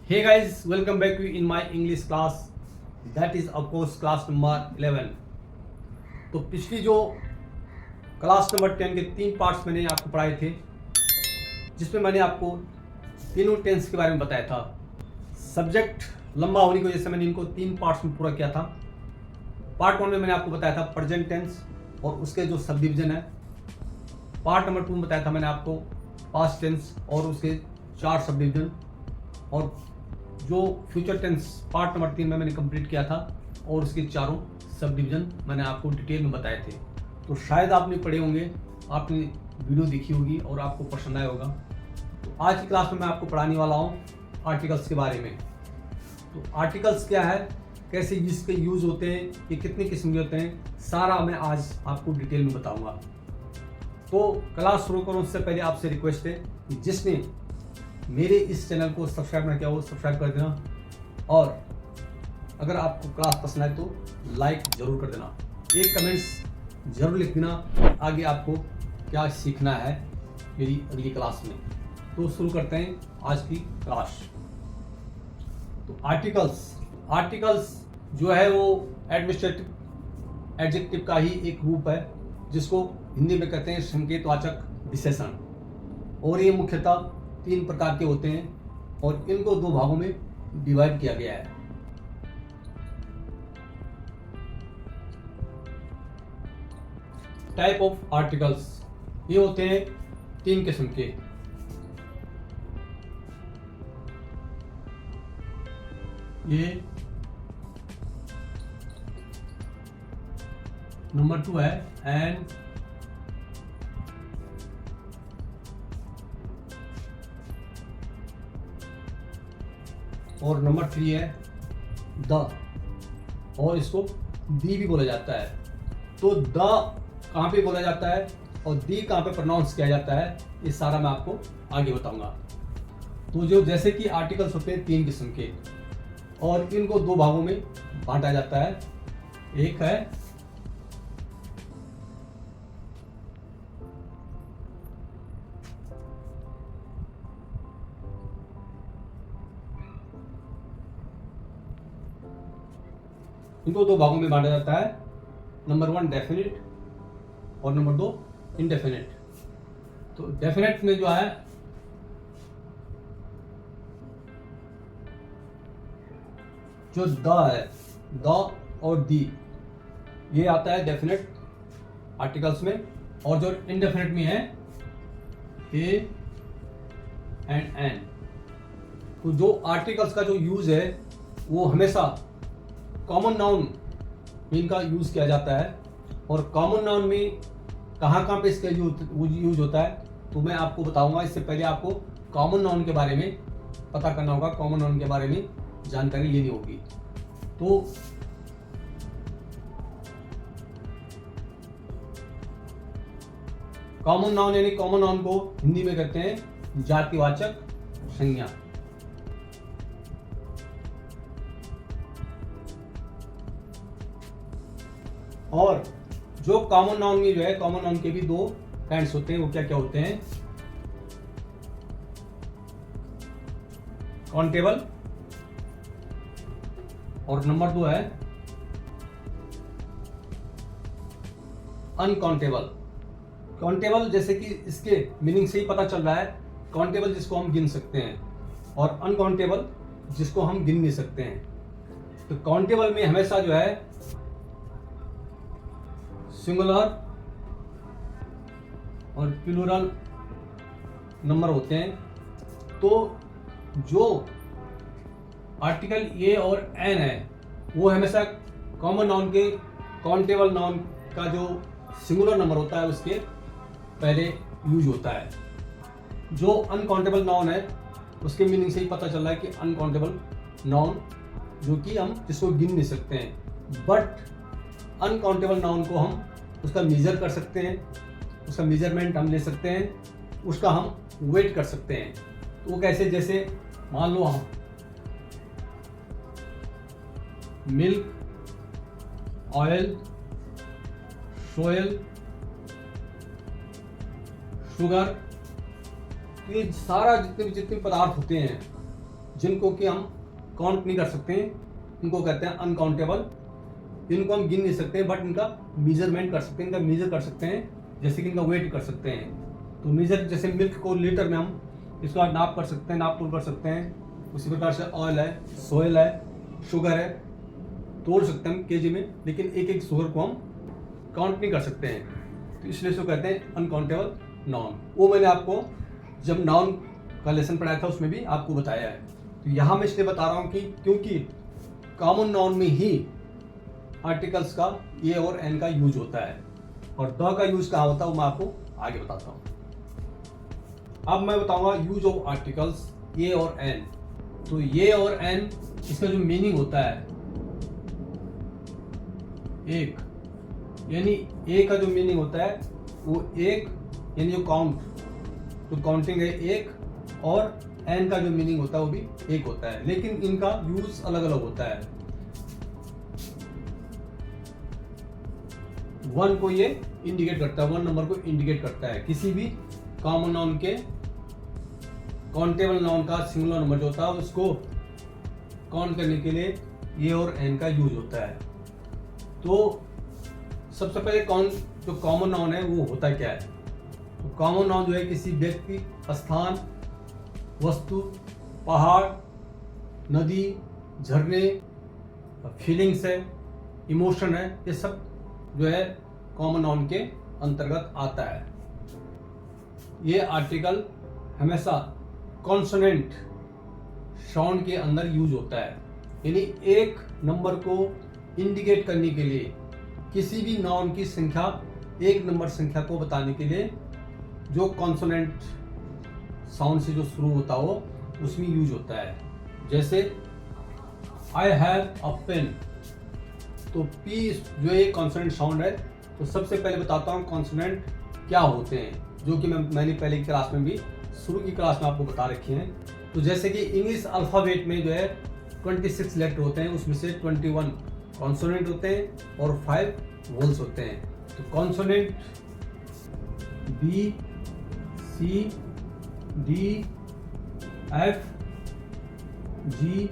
Hey guys, welcome back in my English class. That is of course class number 11. तो पिछली जो class number 10 के 3 parts मैंने आपको पढ़ाए थे, जिसमें मैंने आपको तीनों टेंस के बारे में बताया था। सब्जेक्ट लंबा होने की वजह से मैंने इनको 3 पार्ट्स में पूरा किया था। पार्ट 1 में मैंने आपको बताया था प्रेजेंट टेंस और उसके जो सब डिवीजन है। पार्ट नंबर 2 में बताया था मैंने आपको पास्ट टेंस और उसके 4 सब डिवीजन, और जो फ्यूचर टेंस पार्ट नंबर 3 में मैंने कंप्लीट किया था और उसके चारों सब डिवीजन मैंने आपको डिटेल में बताए थे। तो शायद आपने पढ़े होंगे, आपने वीडियो देखी होगी और आपको पसंद आया होगा। तो आज की क्लास में मैं आपको पढ़ाने वाला हूँ आर्टिकल्स के बारे में। तो आर्टिकल्स क्या है, कैसे इसके यूज़ होते हैं, ये कितने किस्म के होते हैं, सारा मैं आज आपको डिटेल में बताऊँगा। तो क्लास शुरू करूँ उससे पहले आपसे रिक्वेस्ट है कि जिसने मेरे इस चैनल को सब्सक्राइब ना किया हो सब्सक्राइब कर देना, और अगर आपको क्लास पसंद आए तो लाइक ज़रूर कर देना, एक कमेंट्स ज़रूर लिख देना आगे आपको क्या सीखना है मेरी अगली क्लास में। तो शुरू करते हैं आज की क्लास। तो आर्टिकल्स जो है वो एडमिनिस्ट्रेटिव एडजेक्टिव का ही एक रूप है, जिसको हिंदी में कहते हैं संकेतवाचक विशेषण, और ये मुख्यतः 3 प्रकार के होते हैं और इनको 2 भागों में डिवाइड किया गया है। टाइप ऑफ आर्टिकल्स, ये होते हैं 3 किस्म के। ये नंबर 2 है एंड, और नंबर 3 है द, और इसको दी भी बोला जाता है। तो द कहाँ पे बोला जाता है और दी कहाँ पे प्रोनाउंस किया जाता है, ये सारा मैं आपको आगे बताऊंगा। तो जो जैसे कि आर्टिकल्स होते हैं 3 किस्म के, और इनको 2 भागों में बांटा जाता है। एक है इनको 2 भागों में बांटा जाता है, नंबर 1 डेफिनेट और नंबर 2 इनडेफिनेट। तो डेफिनेट में जो है जो द है, द और दी, ये आता है डेफिनेट आर्टिकल्स में, और जो इनडेफिनेट में है ए एंड एन। तो जो आर्टिकल्स का जो यूज है वो हमेशा कॉमन नाउन में इनका यूज किया जाता है, और कॉमन नाउन में कहाँ पे इसका यूज होता है तो मैं आपको बताऊंगा। इससे पहले आपको कॉमन नाउन के बारे में पता करना होगा, कॉमन नाउन के बारे में जानकारी लेनी होगी। तो कॉमन नाउन यानी कॉमन नाउन को हिंदी में कहते हैं जातिवाचक संज्ञा। और जो कॉमन नाउन में जो है, कॉमन नाउन के भी 2 काइंड्स होते हैं। वो क्या क्या होते हैं, काउंटेबल, और नंबर 2 है अनकाउंटेबल। काउंटेबल जैसे कि इसके मीनिंग से ही पता चल रहा है, काउंटेबल जिसको हम गिन सकते हैं, और अनकाउंटेबल जिसको हम गिन नहीं सकते हैं। तो काउंटेबल में हमेशा जो है सिंगुलर और प्लूरल नंबर होते हैं। तो जो आर्टिकल ए और एन है वो हमेशा कॉमन नाउन के काउंटेबल नाउन का जो सिंगुलर नंबर होता है उसके पहले यूज होता है। जो अनकाउंटेबल नाउन है उसके मीनिंग से ही पता चल रहा है कि अनकाउंटेबल नाउन, जो कि हम जिसको गिन नहीं सकते हैं। बट अनकाउंटेबल नाउन को हम उसका मेजर कर सकते हैं, उसका मेजरमेंट हम ले सकते हैं, उसका हम वेट कर सकते हैं। तो वो कैसे, जैसे मान लो हम मिल्क, ऑयल, सोयल, शुगर, ये सारा जितने पदार्थ होते हैं जिनको कि हम काउंट नहीं कर सकते हैं, इनको कहते हैं अनकाउंटेबल। इनको हम गिन नहीं सकते बट इनका मेजरमेंट कर सकते हैं, इनका मेजर कर सकते हैं, जैसे कि इनका वेट कर सकते हैं। तो मेजर जैसे मिल्क को लीटर में हम इसका नाप कर सकते हैं, नाप तोल कर सकते हैं। उसी प्रकार से ऑयल है, सोयल है, शुगर है, तोड़ सकते हैं हम केजी में, लेकिन एक एक शुगर को हम काउंट नहीं कर सकते हैं। तो इसलिए इसको कहते हैं अनकाउंटेबल नाउन। वो मैंने आपको जब नाउन का लेसन पढ़ाया था उसमें भी आपको बताया है। तो यहाँ मैं इसलिए बता रहा हूँ कि क्योंकि कॉमन नाउन में ही आर्टिकल्स का ए और एन का यूज होता है, और द का यूज कहाँ होता है वो मैं आपको आगे बताता हूँ। अब मैं बताऊंगा यूज ऑफ आर्टिकल्स ए और एन। तो ए और एन, इसका जो मीनिंग होता है, एक यानी ए का जो मीनिंग होता है वो एक यानी जो काउंट, जो काउंटिंग है एक, और एन का जो मीनिंग होता है वो भी एक होता है, लेकिन इनका यूज अलग अलग होता है। वन को ये इंडिकेट करता है, वन नंबर को इंडिकेट करता है। किसी भी कॉमन नाउन के काउंटेबल नाउन का सिंगुलर नंबर जो होता है उसको काउंट करने के लिए ए और एन का यूज होता है। तो सबसे पहले जो कॉमन नाउन है वो होता क्या है? तो कॉमन नाउन जो है किसी व्यक्ति, स्थान, वस्तु, पहाड़, नदी, झरने, फीलिंग्स है, इमोशन है, ये सब जो है कॉमन नाउन के अंतर्गत आता है। ये आर्टिकल हमेशा कॉन्सोनेंट साउंड के अंदर यूज होता है, यानी एक नंबर को इंडिकेट करने के लिए, किसी भी नाउन की संख्या, एक नंबर संख्या को बताने के लिए जो कॉन्सोनेंट साउंड से जो शुरू होता हो उसमें यूज होता है। जैसे आई हैव अ पेन, तो पी जो एक कॉन्सोनेंट साउंड है। तो सबसे पहले बताता हूँ कॉन्सोनेंट क्या होते हैं, जो कि मैंने पहले की क्लास में भी, शुरू की क्लास में आपको बता रखे हैं। तो जैसे कि इंग्लिश अल्फ़ाबेट में जो है 26 लेटर होते हैं, उसमें से 21 कॉन्सोनेंट होते हैं और 5 वोल्स होते हैं। तो consonant B, C, D, F, G,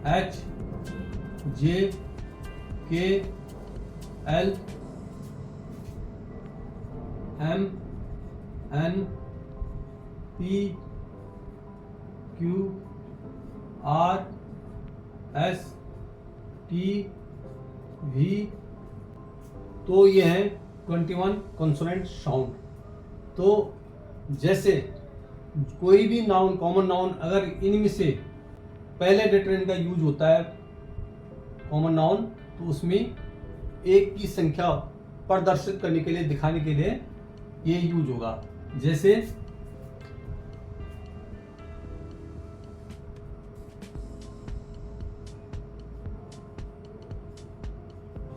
H, J, K, L, M, N, P, Q, R, S, T, V. तो ये है 21 कॉन्सोनेंट साउंड। तो जैसे कोई भी नाउन, कॉमन नाउन, अगर इनमें से पहले लेटर इनका यूज होता है कॉमन नाउन, तो उसमें एक की संख्या प्रदर्शित करने के लिए, दिखाने के लिए ये यूज होगा। जैसे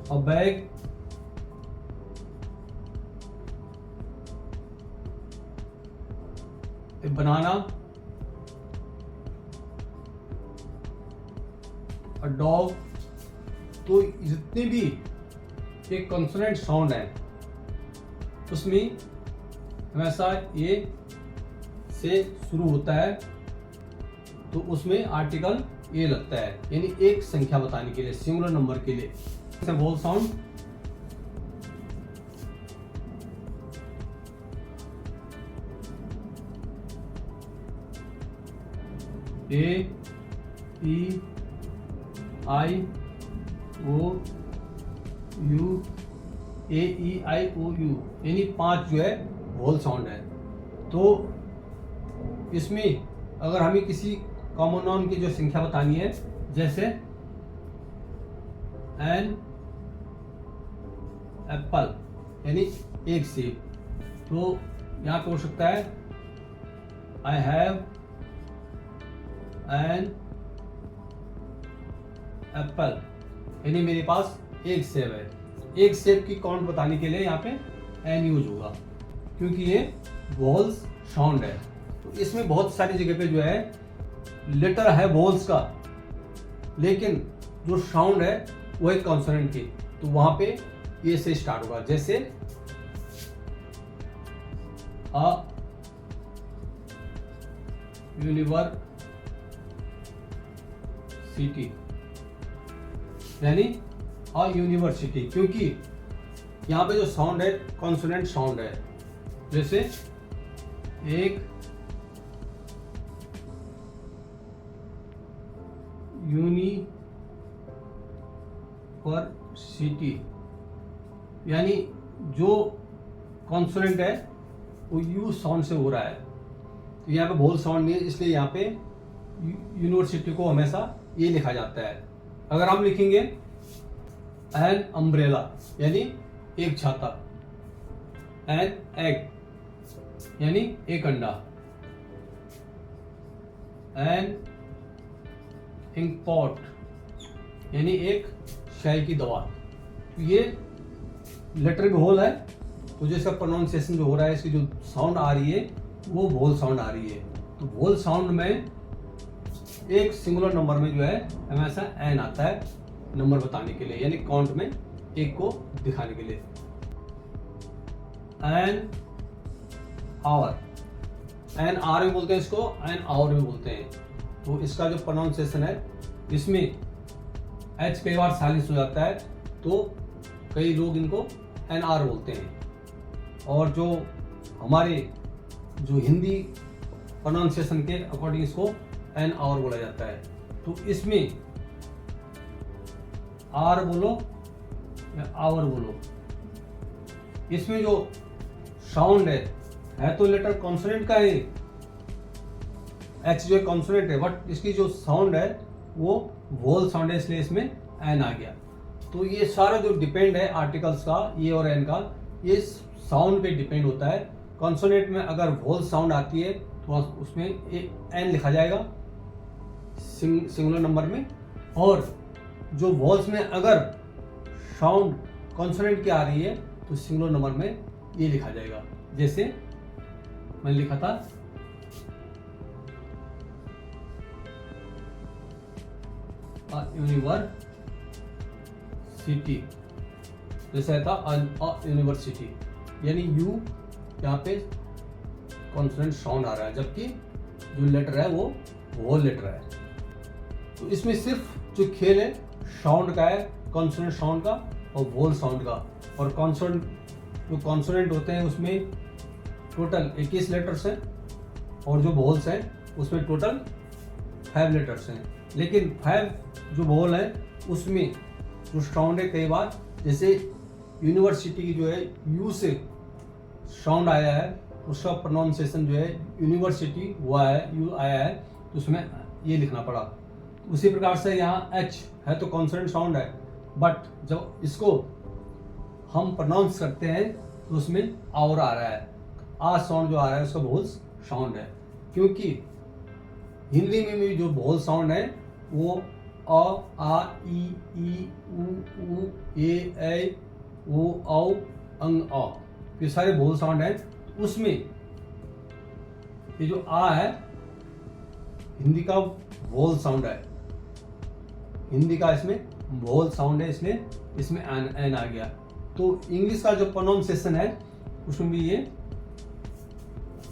a bag, a banana, a dog। तो जितने भी एक कॉन्सोनेंट साउंड है उसमें हमेशा ए से शुरू होता है, तो उसमें आर्टिकल ए लगता है, यानी एक संख्या बताने के लिए, सिंगुलर नंबर के लिए। Vowel sound A, E, I, O, U, A, E, I, O, U, यानी 5 जो है वोल साउंड है। तो इसमें अगर हमें किसी कॉमन नाउन की जो संख्या बतानी है, जैसे एन एप्पल, यानी एक सेब, तो यहाँ पे हो सकता है आई हैव एन एप्पल, यानी मेरे पास एक सेब है। एक सेब की काउंट बताने के लिए यहाँ पे एन यूज होगा, क्योंकि ये वोल्स साउंड है। तो इसमें बहुत सारी जगह पे जो है लेटर है वोल्स का, लेकिन जो साउंड है वो एक कॉन्सोनेंट की, तो वहां पे ए से स्टार्ट होगा। जैसे अ यूनिवर्सिटी, सिटी यानी अ यूनिवर्सिटी, क्योंकि यहाँ पे जो साउंड है कॉन्सोनेंट साउंड है। जैसे एक यूनिवर्सिटी यानी जो कॉन्सोनेंट है वो यू साउंड से हो रहा है, तो यहाँ पे वोवल साउंड नहीं है, इसलिए यहाँ पे यूनिवर्सिटी को हमेशा ये लिखा जाता है। अगर हम लिखेंगे एन अम्ब्रेला यानी एक छाता, एन एग यानी एक अंडा, एन इंक पॉट यानी एक शाई की दवा। तो ये लेटर भी होल है, तो जो इसका प्रोनाउंसिएशन जो हो रहा है, इसकी जो साउंड आ रही है वो वोवल साउंड आ रही है। तो वोवल साउंड में एक सिंगुलर नंबर में जो है हमेशा एन आता है नंबर बताने के लिए, यानी काउंट में एक को दिखाने के लिए। एन आवर, एन आर भी बोलते हैं इसको, एन आवर भी बोलते हैं। तो इसका जो प्रोनाउंसिएशन है इसमें एच कई बार साइलेंस हो जाता है, तो कई लोग इनको एन आर बोलते हैं। और जो हमारे जो हिंदी प्रोनाउंसिएशन के अकॉर्डिंग इसको एन आवर बोला जाता है। तो इसमें आर बोलो या आवर बोलो, इसमें जो साउंड है तो लेटर कॉन्सोनेंट का है, एच जो कॉन्सोनेंट है, बट इसकी जो साउंड है वो वोवल साउंड है, इसलिए इसमें एन आ गया। तो ये सारा जो डिपेंड है आर्टिकल्स का, ये और एन का, ये साउंड पे डिपेंड होता है। कॉन्सोनेंट में अगर वोवल साउंड आती है तो उसमें एन लिखा जाएगा सिंगुलर नंबर में, और जो वॉल्स में अगर साउंड कॉन्सोनेंट की आ रही है तो सिंगुलर नंबर में ये लिखा जाएगा। जैसे मैंने लिखा था यूनिवर्सिटी, जैसे था यूनिवर्सिटी यानी यू यहाँ पे कॉन्सोनेंट साउंड आ रहा है, जबकि जो लेटर है वो वोवल लेटर है। तो इसमें सिर्फ जो खेल है साउंड का है, कॉन्सोनेंट साउंड का और वोवल साउंड का। और कॉन्सोनेंट जो कॉन्सोनेंट होते हैं उसमें टोटल 21 लेटर्स हैं, और जो वोवल्स हैं उसमें टोटल 5 लेटर्स हैं। लेकिन 5 जो वोवल है उसमें जो साउंड है कई बार, जैसे यूनिवर्सिटी की जो है यू से साउंड आया है, उसका प्रोनाउंसिएशन जो है यूनिवर्सिटी हुआ है, यू आया है, तो उसमें ये लिखना पड़ा। उसी प्रकार से यहाँ एच है तो कॉन्सोनेंट साउंड है, बट जब इसको हम प्रोनाउंस करते हैं तो उसमें आवर आ रहा है, आ साउंड जो आ रहा है उसका वोवल साउंड है। क्योंकि हिंदी में भी जो वोवल साउंड है वो अ, आ, ई, उ, ए, ओ, औ, अंग, अ, ये सारे वोवल साउंड है। उसमें ये जो आ है हिंदी का वोवल साउंड है, हिंदी का इसमें वोवल साउंड है, इसलिए इसमें एन आ गया। तो इंग्लिश का जो प्रोनाउंसिएशन है उसमें भी ये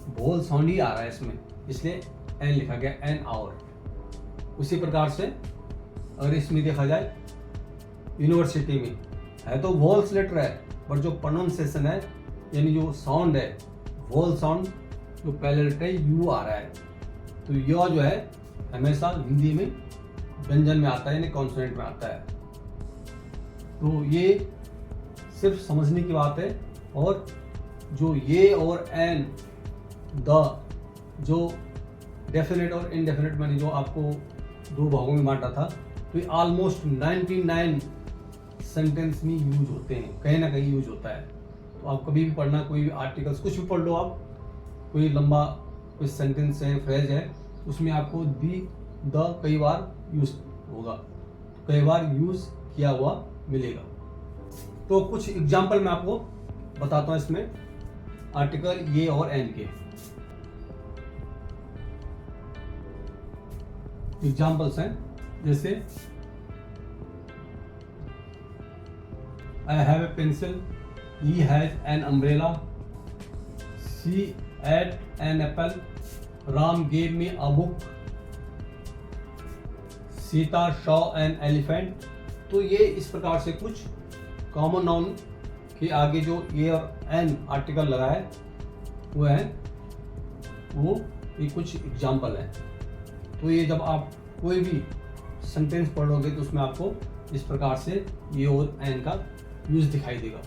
वोवल साउंड ही आ रहा है इसमें, इसलिए एन लिखा गया, एन आवर। उसी प्रकार से अगर इसमें देखा जाए यूनिवर्सिटी में है तो वोवल्स लेटर है, पर जो प्रोनाउंसिएशन है यानी जो साउंड है वोवल साउंड, जो पहले लेटर है यू आ रहा है। तो यह जो है हमेशा हिंदी में व्यंजन में आता है, यानी कॉन्सोनेंट में आता है। तो ये सिर्फ समझने की बात है। और जो ये और एन, द, जो डेफिनेट और इनडेफिनेट मैंने जो आपको 2 भागों में बांटा था, तो ये ऑलमोस्ट 99 सेंटेंस में यूज होते हैं, कहीं ना कहीं यूज होता है। तो आप कभी भी पढ़ना, कोई भी आर्टिकल्स कुछ भी पढ़ लो आप, कोई लंबा कोई सेंटेंस है, फ्रेज है, उसमें आपको दी, द कई बार यूज होगा, कई बार यूज किया हुआ मिलेगा। तो कुछ एग्जाम्पल मैं आपको बताता हूँ इसमें आर्टिकल ये और एन के एग्जाम्पल्स हैं। जैसे I have a pencil, he has an umbrella, she ate an apple, Ram gave me a book, Sita, Shaw and elephant. तो ये इस प्रकार से कुछ कॉमन नाउन के आगे जो ए और एन आर्टिकल लगा है वो ये कुछ एग्जाम्पल है। तो ये जब आप कोई भी सेंटेंस पढ़ोगे तो उसमें आपको इस प्रकार से ए और एन का यूज दिखाई देगा।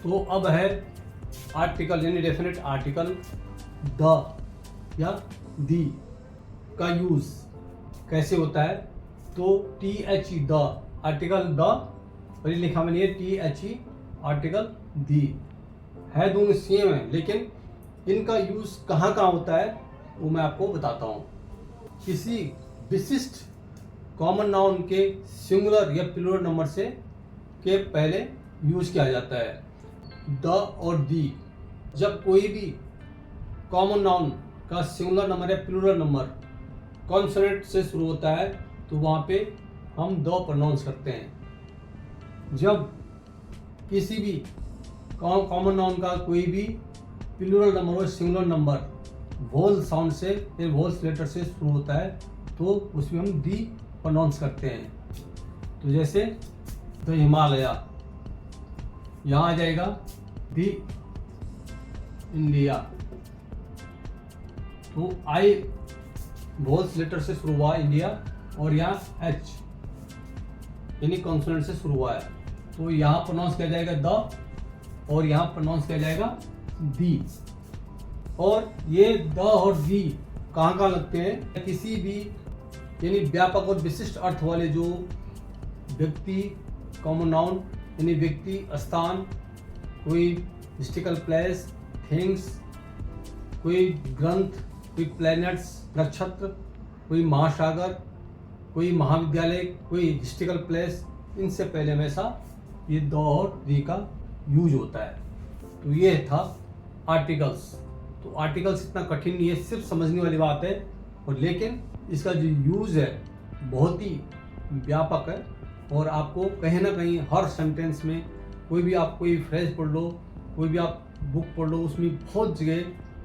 तो अब है आर्टिकल यानी डेफिनेट आर्टिकल द या दी का यूज कैसे होता है। तो T H E the article the और ये लिखा मैंने टी एच ई आर्टिकल दी है, दोनों सेम है, लेकिन इनका यूज कहाँ कहाँ होता है वो मैं आपको बताता हूँ। किसी विशिष्ट कॉमन नाउन के सिंगुलर या प्लूरल नंबर से के पहले यूज किया जाता है द और दी। जब कोई भी कॉमन नाउन का सिंगुलर नंबर या प्लूरल नंबर कॉन्सोनेंट से शुरू होता है तो वहाँ पे हम द प्रोनाउंस करते हैं। जब किसी भी कॉमन नाउन का कोई भी प्लूरल नंबर और सिंगुलर नंबर वोल साउंड से या वोल्स लेटर से शुरू होता है तो उसमें हम दी प्रोनाउंस करते हैं। तो जैसे द हिमालय, यहाँ आ जाएगा दी इंडिया। तो आई वोल्स लेटर से शुरू हुआ इंडिया और यहाँ एच यानी कॉन्सोनेंट से शुरू हुआ है तो यहाँ प्रोनाउंस किया जाएगा द और यहाँ प्रोनाउंस किया जाएगा दी। और ये द और दी कहाँ कहाँ लगते हैं, किसी भी यानी व्यापक और विशिष्ट अर्थ वाले जो व्यक्ति कॉमन नाउन यानी व्यक्ति, स्थान, कोई हिस्टोरिकल प्लेस, थिंग्स, कोई ग्रंथ, कोई प्लैनेट्स, नक्षत्र, कोई महासागर, कोई महाविद्यालय, कोई हिस्टोरिकल प्लेस, इनसे पहले हमेशा ये द और दी का यूज होता है। तो ये था आर्टिकल्स। तो आर्टिकल्स इतना कठिन नहीं है, सिर्फ समझने वाली बात है, और लेकिन इसका जो यूज है बहुत ही व्यापक है और आपको कहीं ना कहीं हर सेंटेंस में कोई भी आप कोई फ्रेज पढ़ लो, कोई भी आप बुक पढ़ लो, उसमें बहुत जगह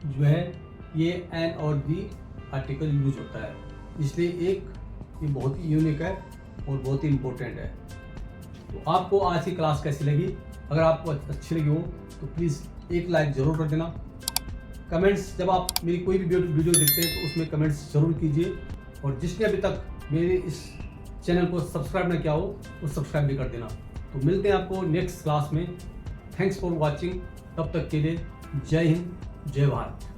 जो है ये एन और दी आर्टिकल यूज होता है। इसलिए ये बहुत ही यूनिक है और बहुत ही इम्पोर्टेंट है। तो आपको आज की क्लास कैसी लगी? अगर आपको अच्छी लगी हो तो प्लीज़ एक लाइक ज़रूर कर देना। कमेंट्स, जब आप मेरी कोई भी वीडियो देखते हैं तो उसमें कमेंट्स ज़रूर कीजिए, और जिसने अभी तक मेरे इस चैनल को सब्सक्राइब ना किया हो वो सब्सक्राइब भी कर देना। तो मिलते हैं आपको नेक्स्ट क्लास में। Thanks for watching. तब तक के लिए जय हिंद, जय भारत।